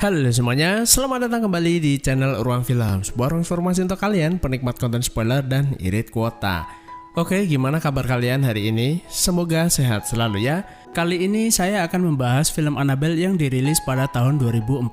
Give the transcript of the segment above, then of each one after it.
Halo semuanya, selamat datang kembali di channel Ruang Film, sebuah ruang informasi untuk kalian penikmat konten spoiler dan irit kuota. Oke, gimana kabar kalian hari ini? Semoga sehat selalu ya. Kali ini saya akan membahas film Annabelle yang dirilis pada tahun 2014.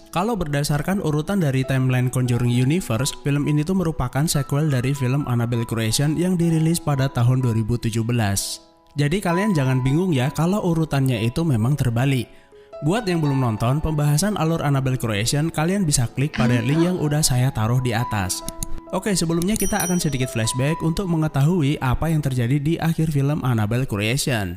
Kalau berdasarkan urutan dari timeline Conjuring Universe, film ini tuh merupakan sequel dari film Annabelle Creation yang dirilis pada tahun 2017. Jadi kalian jangan bingung ya kalau urutannya itu memang terbalik. Buat yang belum nonton pembahasan alur Annabelle Creation, kalian bisa klik pada link yang udah saya taruh di atas. Oke, sebelumnya kita akan sedikit flashback untuk mengetahui apa yang terjadi di akhir film Annabelle Creation.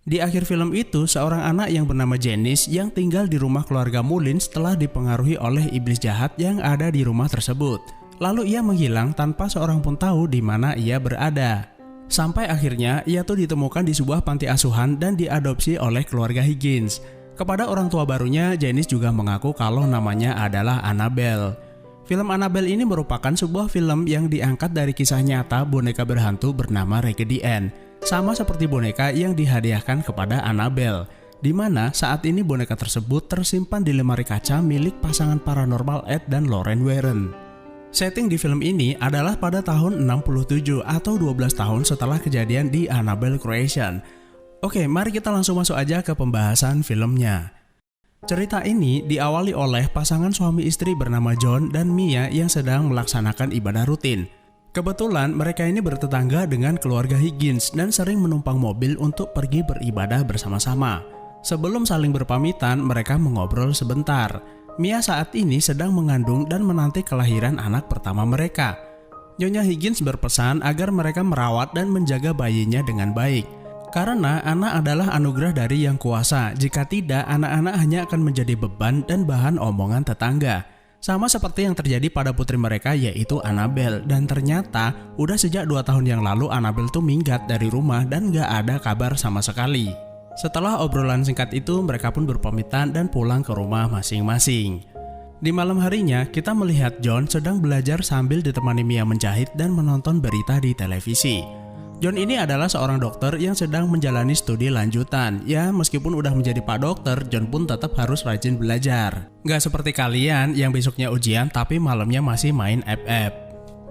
Di akhir film itu, seorang anak yang bernama Janice yang tinggal di rumah keluarga Mullins telah dipengaruhi oleh iblis jahat yang ada di rumah tersebut. Lalu ia menghilang tanpa seorang pun tahu di mana ia berada. Sampai akhirnya ia tuh ditemukan di sebuah panti asuhan dan diadopsi oleh keluarga Higgins. Kepada orang tua barunya, Janice juga mengaku kalau namanya adalah Annabelle. Film Annabelle ini merupakan sebuah film yang diangkat dari kisah nyata boneka berhantu bernama Raggedy Ann, sama seperti boneka yang dihadiahkan kepada Annabelle, di mana saat ini boneka tersebut tersimpan di lemari kaca milik pasangan paranormal Ed dan Lorraine Warren. Setting di film ini adalah pada tahun 67 atau 12 tahun setelah kejadian di Annabelle Creation. Oke, mari kita langsung masuk aja ke pembahasan filmnya. Cerita ini diawali oleh pasangan suami istri bernama John dan Mia yang sedang melaksanakan ibadah rutin. Kebetulan mereka ini bertetangga dengan keluarga Higgins dan sering menumpang mobil untuk pergi beribadah bersama-sama. Sebelum saling berpamitan, mereka mengobrol sebentar. Mia saat ini sedang mengandung dan menanti kelahiran anak pertama mereka. Nyonya Higgins berpesan agar mereka merawat dan menjaga bayinya dengan baik. Karena anak adalah anugerah dari Yang Kuasa, jika tidak anak-anak hanya akan menjadi beban dan bahan omongan tetangga. Sama seperti yang terjadi pada putri mereka yaitu Annabelle, dan ternyata udah sejak 2 tahun yang lalu Annabelle tuh minggat dari rumah dan gak ada kabar sama sekali. Setelah obrolan singkat itu mereka pun berpamitan dan pulang ke rumah masing-masing. Di malam harinya kita melihat John sedang belajar sambil ditemani Mia menjahit dan menonton berita di televisi. John ini adalah seorang dokter yang sedang menjalani studi lanjutan. Ya, meskipun udah menjadi pak dokter, John pun tetap harus rajin belajar. Nggak seperti kalian yang besoknya ujian tapi malamnya masih main FF.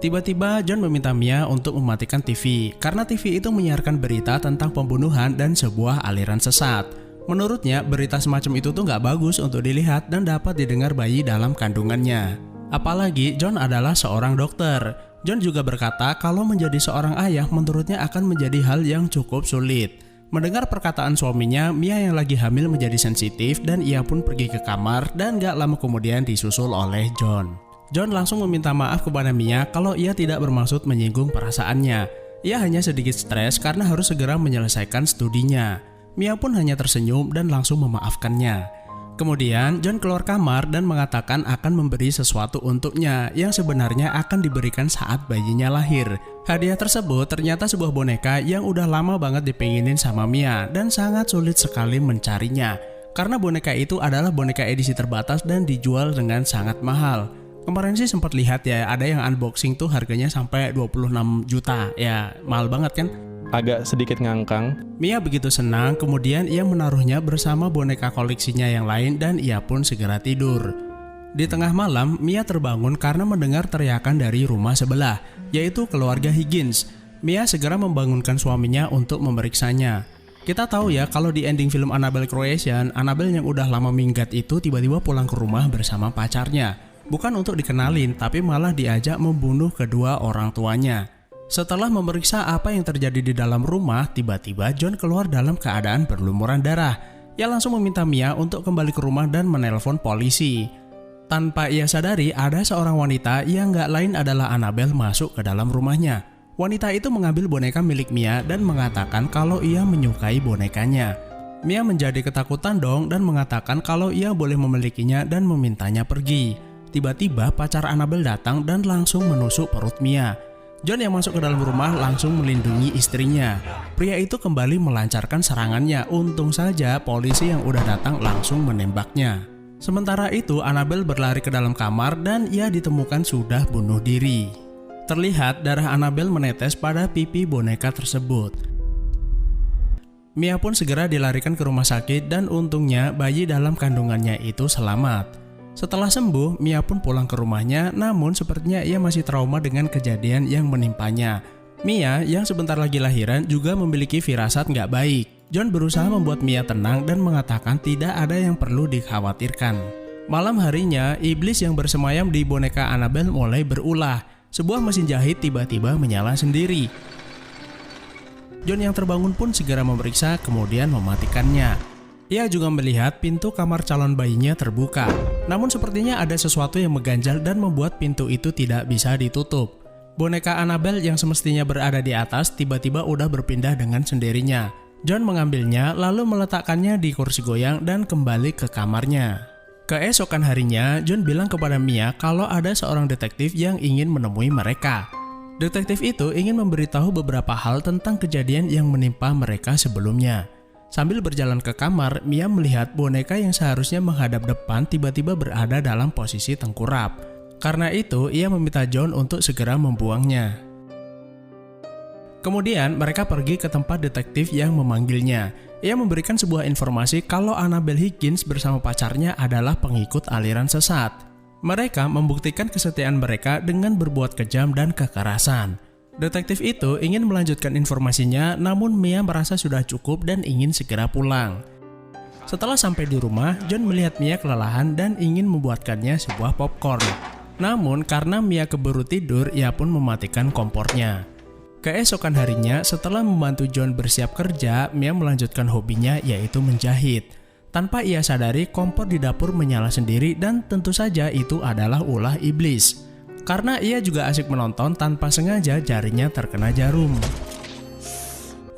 Tiba-tiba John meminta Mia untuk mematikan TV, karena TV itu menyiarkan berita tentang pembunuhan dan sebuah aliran sesat. Menurutnya, berita semacam itu tuh nggak bagus untuk dilihat dan dapat didengar bayi dalam kandungannya. Apalagi John adalah seorang dokter. John juga berkata kalau menjadi seorang ayah menurutnya akan menjadi hal yang cukup sulit. Mendengar perkataan suaminya, Mia yang lagi hamil menjadi sensitif dan ia pun pergi ke kamar dan gak lama kemudian disusul oleh John. John langsung meminta maaf kepada Mia kalau ia tidak bermaksud menyinggung perasaannya. Ia hanya sedikit stres karena harus segera menyelesaikan studinya. Mia pun hanya tersenyum dan langsung memaafkannya. Kemudian John keluar kamar dan mengatakan akan memberi sesuatu untuknya yang sebenarnya akan diberikan saat bayinya lahir. Hadiah tersebut ternyata sebuah boneka yang udah lama banget dipenginin sama Mia dan sangat sulit sekali mencarinya. Karena boneka itu adalah boneka edisi terbatas dan dijual dengan sangat mahal. Kemarin sih sempat lihat ya, ada yang unboxing tuh harganya sampai 26 juta. Ya, mahal banget kan? Agak sedikit ngangkang. Mia begitu senang, kemudian ia menaruhnya bersama boneka koleksinya yang lain dan ia pun segera tidur. Di tengah malam, Mia terbangun karena mendengar teriakan dari rumah sebelah, yaitu keluarga Higgins. Mia segera membangunkan suaminya untuk memeriksanya. Kita tahu ya kalau di ending film Annabelle Creation, Annabelle yang udah lama minggat itu tiba-tiba pulang ke rumah bersama pacarnya. Bukan untuk dikenalin, tapi malah diajak membunuh kedua orang tuanya. Setelah memeriksa apa yang terjadi di dalam rumah, tiba-tiba John keluar dalam keadaan berlumuran darah. Ia langsung meminta Mia untuk kembali ke rumah dan menelpon polisi. Tanpa ia sadari, ada seorang wanita yang gak lain adalah Annabelle masuk ke dalam rumahnya. Wanita itu mengambil boneka milik Mia dan mengatakan kalau ia menyukai bonekanya. Mia menjadi ketakutan dong dan mengatakan kalau ia boleh memilikinya dan memintanya pergi. Tiba-tiba pacar Annabelle datang dan langsung menusuk perut Mia. John yang masuk ke dalam rumah langsung melindungi istrinya. Pria itu kembali melancarkan serangannya. Untung saja polisi yang udah datang langsung menembaknya. Sementara itu Annabelle berlari ke dalam kamar dan ia ditemukan sudah bunuh diri. Terlihat darah Annabelle menetes pada pipi boneka tersebut. Mia pun segera dilarikan ke rumah sakit dan untungnya bayi dalam kandungannya itu selamat. Setelah sembuh, Mia pun pulang ke rumahnya, namun sepertinya ia masih trauma dengan kejadian yang menimpanya. Mia yang sebentar lagi lahiran juga memiliki firasat nggak baik. John berusaha membuat Mia tenang dan mengatakan tidak ada yang perlu dikhawatirkan. Malam harinya, iblis yang bersemayam di boneka Annabelle mulai berulah. Sebuah mesin jahit tiba-tiba menyala sendiri. John yang terbangun pun segera memeriksa kemudian mematikannya. Ia juga melihat pintu kamar calon bayinya terbuka. Namun sepertinya ada sesuatu yang mengganjal dan membuat pintu itu tidak bisa ditutup. Boneka Annabelle yang semestinya berada di atas tiba-tiba udah berpindah dengan sendirinya. John mengambilnya lalu meletakkannya di kursi goyang dan kembali ke kamarnya. Keesokan harinya, John bilang kepada Mia kalau ada seorang detektif yang ingin menemui mereka. Detektif itu ingin memberitahu beberapa hal tentang kejadian yang menimpa mereka sebelumnya. Sambil berjalan ke kamar, Mia melihat boneka yang seharusnya menghadap depan tiba-tiba berada dalam posisi tengkurap. Karena itu, ia meminta John untuk segera membuangnya. Kemudian, mereka pergi ke tempat detektif yang memanggilnya. Ia memberikan sebuah informasi kalau Annabelle Higgins bersama pacarnya adalah pengikut aliran sesat. Mereka membuktikan kesetiaan mereka dengan berbuat kejam dan kekerasan. Detektif itu ingin melanjutkan informasinya, namun Mia merasa sudah cukup dan ingin segera pulang. Setelah sampai di rumah, John melihat Mia kelelahan dan ingin membuatkannya sebuah popcorn. Namun karena Mia keburu tidur, ia pun mematikan kompornya. Keesokan harinya, setelah membantu John bersiap kerja, Mia melanjutkan hobinya yaitu menjahit. Tanpa ia sadari, kompor di dapur menyala sendiri dan tentu saja itu adalah ulah iblis. Karena ia juga asik menonton, tanpa sengaja jarinya terkena jarum.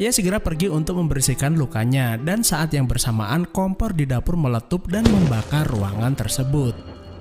Ia segera pergi untuk membersihkan lukanya dan saat yang bersamaan kompor di dapur meletup dan membakar ruangan tersebut.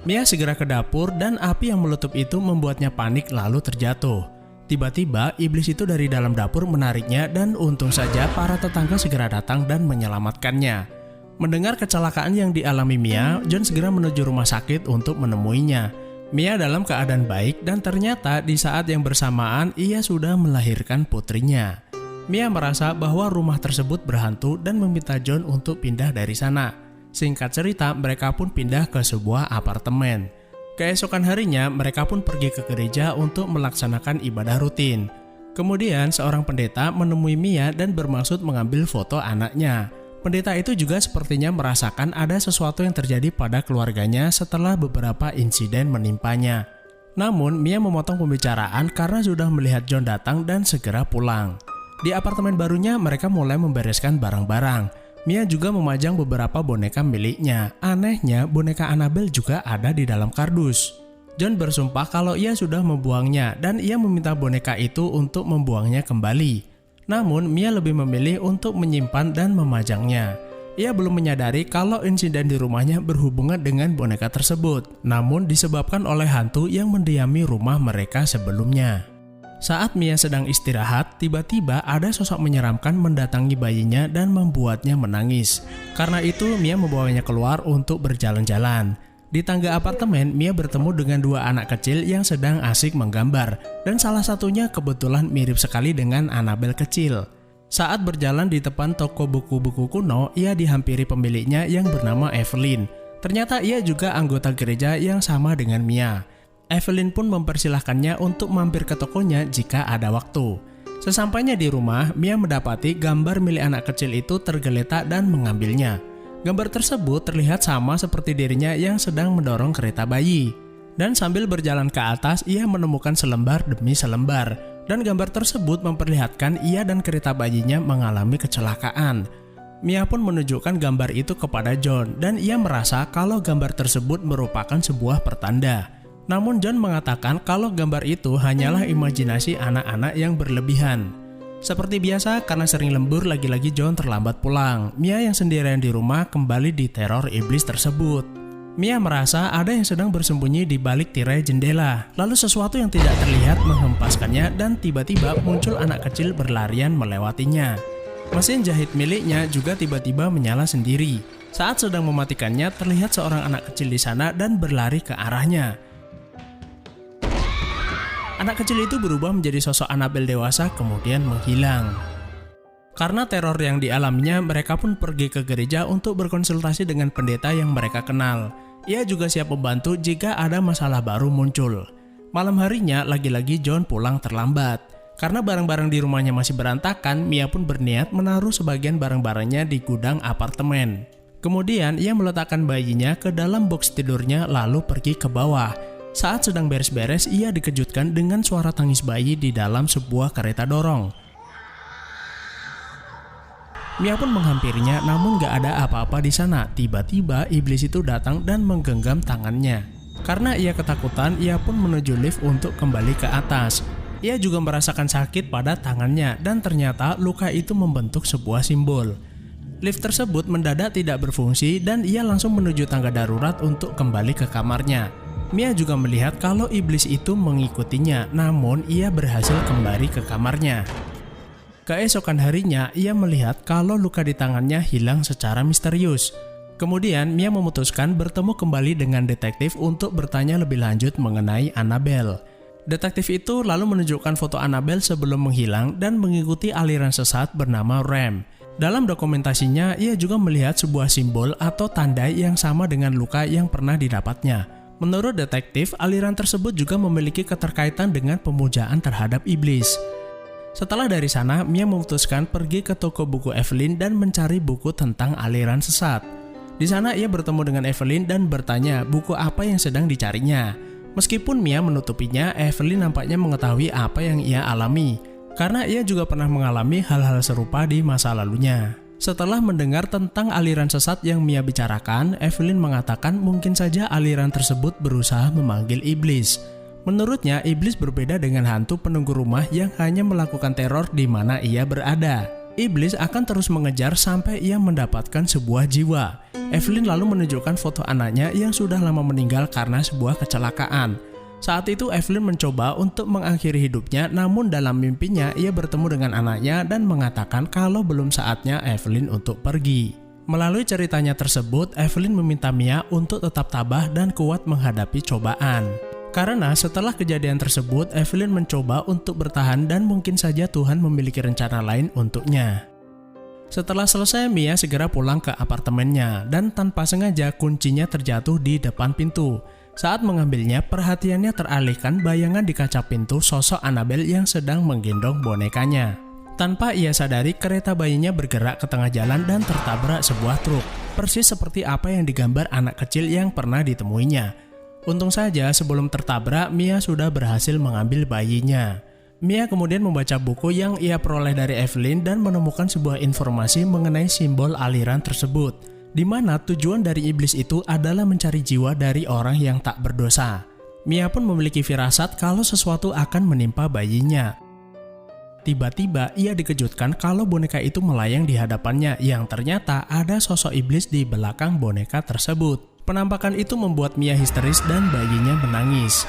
Mia segera ke dapur dan api yang meletup itu membuatnya panik lalu terjatuh. Tiba-tiba iblis itu dari dalam dapur menariknya dan untung saja para tetangga segera datang dan menyelamatkannya. Mendengar kecelakaan yang dialami Mia, John segera menuju rumah sakit untuk menemuinya. Mia dalam keadaan baik dan ternyata di saat yang bersamaan ia sudah melahirkan putrinya. Mia merasa bahwa rumah tersebut berhantu dan meminta John untuk pindah dari sana. Singkat cerita, mereka pun pindah ke sebuah apartemen. Keesokan harinya, mereka pun pergi ke gereja untuk melaksanakan ibadah rutin. Kemudian, seorang pendeta menemui Mia dan bermaksud mengambil foto anaknya. Pendeta itu juga sepertinya merasakan ada sesuatu yang terjadi pada keluarganya setelah beberapa insiden menimpanya. Namun, Mia memotong pembicaraan karena sudah melihat John datang dan segera pulang. Di apartemen barunya, mereka mulai membereskan barang-barang. Mia juga memajang beberapa boneka miliknya. Anehnya, boneka Annabelle juga ada di dalam kardus. John bersumpah kalau ia sudah membuangnya dan ia meminta boneka itu untuk membuangnya kembali. Namun, Mia lebih memilih untuk menyimpan dan memajangnya. Ia belum menyadari kalau insiden di rumahnya berhubungan dengan boneka tersebut, namun disebabkan oleh hantu yang mendiami rumah mereka sebelumnya. Saat Mia sedang istirahat, tiba-tiba ada sosok menyeramkan mendatangi bayinya dan membuatnya menangis. Karena itu, Mia membawanya keluar untuk berjalan-jalan. Di tangga apartemen, Mia bertemu dengan dua anak kecil yang sedang asik menggambar, dan salah satunya kebetulan mirip sekali dengan Annabelle kecil. Saat berjalan di depan toko buku-buku kuno, ia dihampiri pemiliknya yang bernama Evelyn. Ternyata ia juga anggota gereja yang sama dengan Mia. Evelyn pun mempersilahkannya untuk mampir ke tokonya jika ada waktu. Sesampainya di rumah, Mia mendapati gambar milik anak kecil itu tergeletak dan mengambilnya. Gambar tersebut terlihat sama seperti dirinya yang sedang mendorong kereta bayi. Dan sambil berjalan ke atas, ia menemukan selembar demi selembar. Dan gambar tersebut memperlihatkan ia dan kereta bayinya mengalami kecelakaan. Mia pun menunjukkan gambar itu kepada John dan ia merasa kalau gambar tersebut merupakan sebuah pertanda. Namun John mengatakan kalau gambar itu hanyalah imajinasi anak-anak yang berlebihan. Seperti biasa, karena sering lembur, lagi-lagi John terlambat pulang. Mia yang sendirian di rumah kembali diteror iblis tersebut. Mia merasa ada yang sedang bersembunyi di balik tirai jendela. Lalu sesuatu yang tidak terlihat menghempaskannya dan tiba-tiba muncul anak kecil berlarian melewatinya. Mesin jahit miliknya juga tiba-tiba menyala sendiri. Saat sedang mematikannya, terlihat seorang anak kecil di sana dan berlari ke arahnya. Anak kecil itu berubah menjadi sosok Annabelle dewasa kemudian menghilang. Karena teror yang dialaminya, mereka pun pergi ke gereja untuk berkonsultasi dengan pendeta yang mereka kenal. Ia juga siap membantu jika ada masalah baru muncul. Malam harinya, lagi-lagi John pulang terlambat. Karena barang-barang di rumahnya masih berantakan, Mia pun berniat menaruh sebagian barang-barangnya di gudang apartemen. Kemudian, ia meletakkan bayinya ke dalam box tidurnya lalu pergi ke bawah. Saat sedang beres-beres, ia dikejutkan dengan suara tangis bayi di dalam sebuah kereta dorong. Mia pun menghampirinya, namun gak ada apa-apa di sana. Tiba-tiba iblis itu datang dan menggenggam tangannya. Karena ia ketakutan, ia pun menuju lift untuk kembali ke atas. Ia juga merasakan sakit pada tangannya dan ternyata luka itu membentuk sebuah simbol. Lift tersebut mendadak tidak berfungsi dan ia langsung menuju tangga darurat untuk kembali ke kamarnya. Mia juga melihat kalau iblis itu mengikutinya, namun ia berhasil kembali ke kamarnya. Keesokan harinya, ia melihat kalau luka di tangannya hilang secara misterius. Kemudian, Mia memutuskan bertemu kembali dengan detektif untuk bertanya lebih lanjut mengenai Annabelle. Detektif itu lalu menunjukkan foto Annabelle sebelum menghilang dan mengikuti aliran sesat bernama REM. Dalam dokumentasinya, ia juga melihat sebuah simbol atau tanda yang sama dengan luka yang pernah didapatnya. Menurut detektif, aliran tersebut juga memiliki keterkaitan dengan pemujaan terhadap iblis. Setelah dari sana, Mia memutuskan pergi ke toko buku Evelyn dan mencari buku tentang aliran sesat. Di sana ia bertemu dengan Evelyn dan bertanya buku apa yang sedang dicarinya. Meskipun Mia menutupinya, Evelyn nampaknya mengetahui apa yang ia alami, karena ia juga pernah mengalami hal-hal serupa di masa lalunya. Setelah mendengar tentang aliran sesat yang Mia bicarakan, Evelyn mengatakan mungkin saja aliran tersebut berusaha memanggil iblis. Menurutnya, iblis berbeda dengan hantu penunggu rumah yang hanya melakukan teror di mana ia berada. Iblis akan terus mengejar sampai ia mendapatkan sebuah jiwa. Evelyn lalu menunjukkan foto anaknya yang sudah lama meninggal karena sebuah kecelakaan. Saat itu Evelyn mencoba untuk mengakhiri hidupnya, namun dalam mimpinya ia bertemu dengan anaknya dan mengatakan kalau belum saatnya Evelyn untuk pergi. Melalui ceritanya tersebut, Evelyn meminta Mia untuk tetap tabah dan kuat menghadapi cobaan. Karena setelah kejadian tersebut, Evelyn mencoba untuk bertahan dan mungkin saja Tuhan memiliki rencana lain untuknya. Setelah selesai, Mia segera pulang ke apartemennya dan tanpa sengaja kuncinya terjatuh di depan pintu. Saat mengambilnya, perhatiannya teralihkan bayangan di kaca pintu sosok Annabelle yang sedang menggendong bonekanya. Tanpa ia sadari, kereta bayinya bergerak ke tengah jalan dan tertabrak sebuah truk, persis seperti apa yang digambar anak kecil yang pernah ditemuinya. Untung saja sebelum tertabrak, Mia sudah berhasil mengambil bayinya. Mia kemudian membaca buku yang ia peroleh dari Evelyn dan menemukan sebuah informasi mengenai simbol aliran tersebut, di mana tujuan dari iblis itu adalah mencari jiwa dari orang yang tak berdosa. Mia pun memiliki firasat kalau sesuatu akan menimpa bayinya. Tiba-tiba ia dikejutkan kalau boneka itu melayang di hadapannya yang ternyata ada sosok iblis di belakang boneka tersebut. Penampakan itu membuat Mia histeris dan bayinya menangis.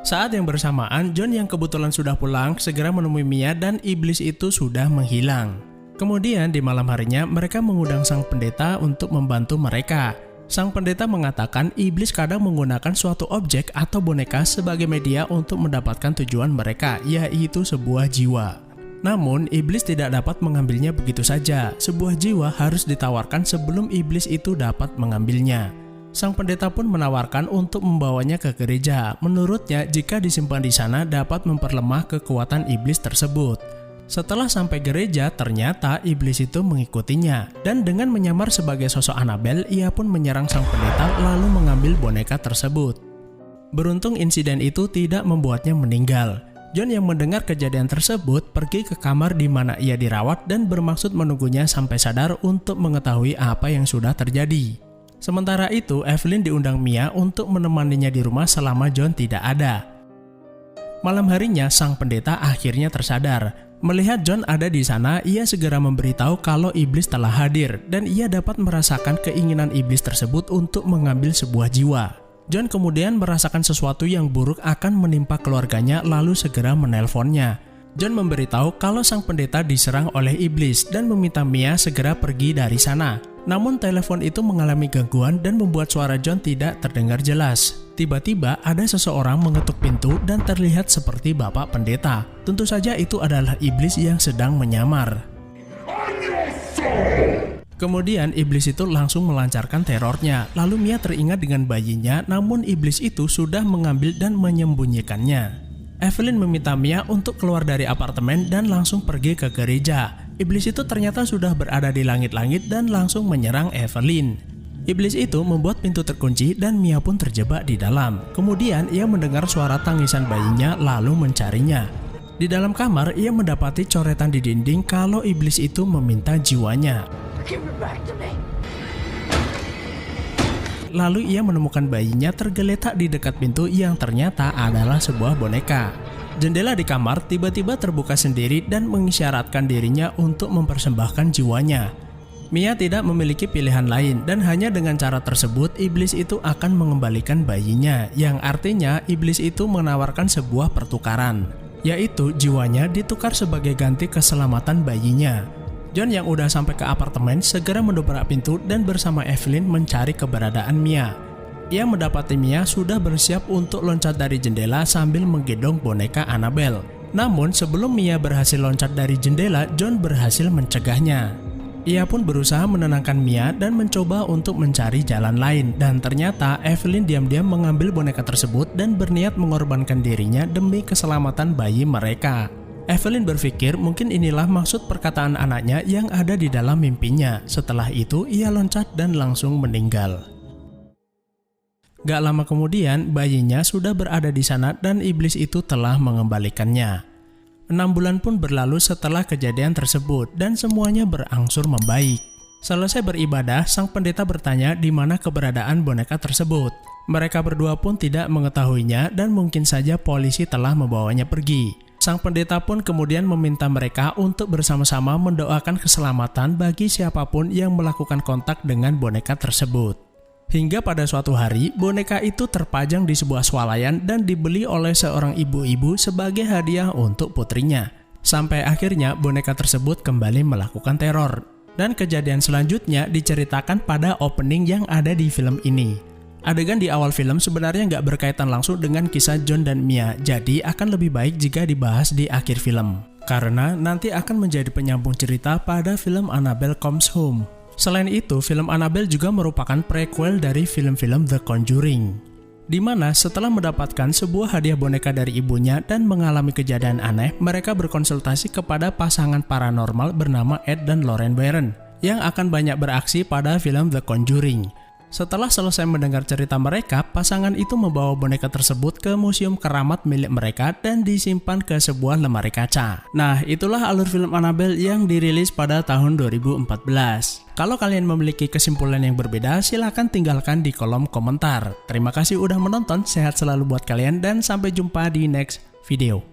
Saat yang bersamaan, John yang kebetulan sudah pulang segera menemui Mia dan iblis itu sudah menghilang. Kemudian di malam harinya mereka mengundang sang pendeta untuk membantu mereka. Sang pendeta mengatakan iblis kadang menggunakan suatu objek atau boneka sebagai media untuk mendapatkan tujuan mereka, yaitu sebuah jiwa. Namun, iblis tidak dapat mengambilnya begitu saja. Sebuah jiwa harus ditawarkan sebelum iblis itu dapat mengambilnya. Sang pendeta pun menawarkan untuk membawanya ke gereja. Menurutnya, jika disimpan di sana dapat memperlemah kekuatan iblis tersebut. Setelah sampai gereja, ternyata iblis itu mengikutinya. Dan dengan menyamar sebagai sosok Annabelle, ia pun menyerang sang pendeta lalu mengambil boneka tersebut. Beruntung insiden itu tidak membuatnya meninggal. John yang mendengar kejadian tersebut pergi ke kamar di mana ia dirawat dan bermaksud menunggunya sampai sadar untuk mengetahui apa yang sudah terjadi. Sementara itu, Evelyn diundang Mia untuk menemaninya di rumah selama John tidak ada. Malam harinya, sang pendeta akhirnya tersadar. Melihat John ada di sana, ia segera memberitahu kalau iblis telah hadir dan ia dapat merasakan keinginan iblis tersebut untuk mengambil sebuah jiwa. John kemudian merasakan sesuatu yang buruk akan menimpa keluarganya lalu segera menelponnya. John memberitahu kalau sang pendeta diserang oleh iblis dan meminta Mia segera pergi dari sana. Namun telepon itu mengalami gangguan dan membuat suara John tidak terdengar jelas. Tiba-tiba ada seseorang mengetuk pintu dan terlihat seperti bapak pendeta. Tentu saja itu adalah iblis yang sedang menyamar. Kemudian iblis itu langsung melancarkan terornya. Lalu Mia teringat dengan bayinya, namun iblis itu sudah mengambil dan menyembunyikannya. Evelyn meminta Mia untuk keluar dari apartemen dan langsung pergi ke gereja. Iblis itu ternyata sudah berada di langit-langit dan langsung menyerang Evelyn. Iblis itu membuat pintu terkunci dan Mia pun terjebak di dalam. Kemudian ia mendengar suara tangisan bayinya lalu mencarinya. Di dalam kamar ia mendapati coretan di dinding kalau iblis itu meminta jiwanya. Lalu ia menemukan bayinya tergeletak di dekat pintu yang ternyata adalah sebuah boneka. Jendela di kamar tiba-tiba terbuka sendiri dan mengisyaratkan dirinya untuk mempersembahkan jiwanya. Mia tidak memiliki pilihan lain dan hanya dengan cara tersebut iblis itu akan mengembalikan bayinya, yang artinya iblis itu menawarkan sebuah pertukaran, yaitu jiwanya ditukar sebagai ganti keselamatan bayinya. John yang udah sampai ke apartemen segera mendobrak pintu dan bersama Evelyn mencari keberadaan Mia. Ia mendapati Mia sudah bersiap untuk loncat dari jendela sambil menggendong boneka Annabelle. Namun sebelum Mia berhasil loncat dari jendela, John berhasil mencegahnya. Ia pun berusaha menenangkan Mia dan mencoba untuk mencari jalan lain, dan ternyata Evelyn diam-diam mengambil boneka tersebut dan berniat mengorbankan dirinya demi keselamatan bayi mereka. Evelyn berpikir mungkin inilah maksud perkataan anaknya yang ada di dalam mimpinya. Setelah itu ia loncat dan langsung meninggal. Gak lama kemudian bayinya sudah berada di sana dan iblis itu telah mengembalikannya. 6 bulan pun berlalu setelah kejadian tersebut dan semuanya berangsur membaik. Selesai beribadah, sang pendeta bertanya di mana keberadaan boneka tersebut. Mereka berdua pun tidak mengetahuinya dan mungkin saja polisi telah membawanya pergi. Sang pendeta pun kemudian meminta mereka untuk bersama-sama mendoakan keselamatan bagi siapapun yang melakukan kontak dengan boneka tersebut. Hingga pada suatu hari, boneka itu terpajang di sebuah swalayan dan dibeli oleh seorang ibu-ibu sebagai hadiah untuk putrinya. Sampai akhirnya boneka tersebut kembali melakukan teror. Dan kejadian selanjutnya diceritakan pada opening yang ada di film ini. Adegan di awal film sebenarnya nggak berkaitan langsung dengan kisah John dan Mia, jadi akan lebih baik jika dibahas di akhir film. Karena nanti akan menjadi penyambung cerita pada film Annabelle Comes Home. Selain itu, film Annabelle juga merupakan prequel dari film-film The Conjuring. Di mana setelah mendapatkan sebuah hadiah boneka dari ibunya dan mengalami kejadian aneh, mereka berkonsultasi kepada pasangan paranormal bernama Ed dan Lauren Warren yang akan banyak beraksi pada film The Conjuring. Setelah selesai mendengar cerita mereka, pasangan itu membawa boneka tersebut ke museum keramat milik mereka dan disimpan ke sebuah lemari kaca. Nah, itulah alur film Annabelle yang dirilis pada tahun 2014. Kalau kalian memiliki kesimpulan yang berbeda, silahkan tinggalkan di kolom komentar. Terima kasih udah menonton, sehat selalu buat kalian dan sampai jumpa di next video.